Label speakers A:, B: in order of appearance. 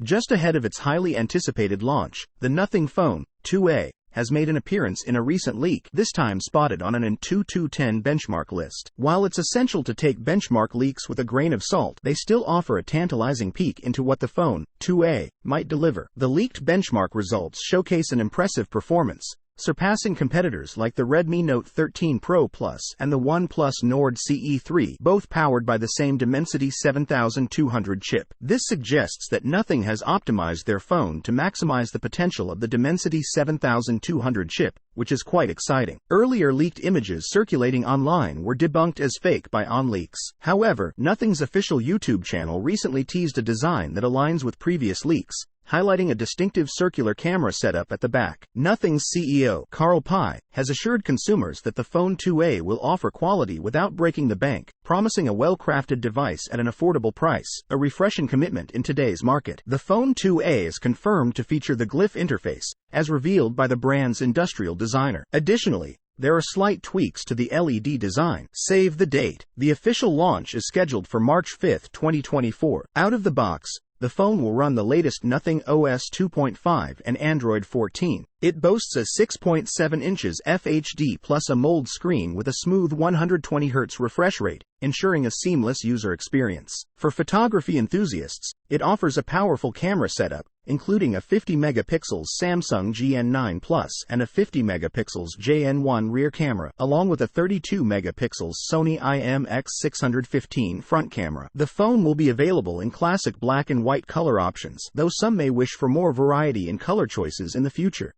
A: Just ahead of its highly anticipated launch, the Nothing Phone 2A has made an appearance in a recent leak, this time spotted on an AnTuTu10 benchmark list. While it's essential to take benchmark leaks with a grain of salt, they still offer a tantalizing peek into what the Phone 2A might deliver. The leaked benchmark results showcase an impressive performance, surpassing competitors like the Redmi Note 13 Pro Plus and the OnePlus Nord CE3, both powered by the same Dimensity 7200 chip. This suggests that Nothing has optimized their phone to maximize the potential of the Dimensity 7200 chip, which is quite exciting. Earlier leaked images circulating online were debunked as fake by OnLeaks. However, Nothing's official YouTube channel recently teased a design that aligns with previous leaks, highlighting a distinctive circular camera setup at the back. Nothing's CEO, Carl Pei, has assured consumers that the Phone 2A will offer quality without breaking the bank, promising a well-crafted device at an affordable price, a refreshing commitment in today's market. The Phone 2A is confirmed to feature the Glyph interface, as revealed by the brand's industrial designer. Additionally, there are slight tweaks to the LED design. Save the date. The official launch is scheduled for March 5, 2024. Out of the box, the phone will run the latest Nothing OS 2.5 and Android 14. It boasts a 6.7 inches FHD plus a AMOLED screen with a smooth 120Hz refresh rate, ensuring a seamless user experience. For photography enthusiasts, it offers a powerful camera setup, including a 50-megapixel Samsung GN9 Plus and a 50-megapixel JN1 rear camera, along with a 32-megapixel Sony IMX615 front camera. The phone will be available in classic black and white color options, though some may wish for more variety in color choices in the future.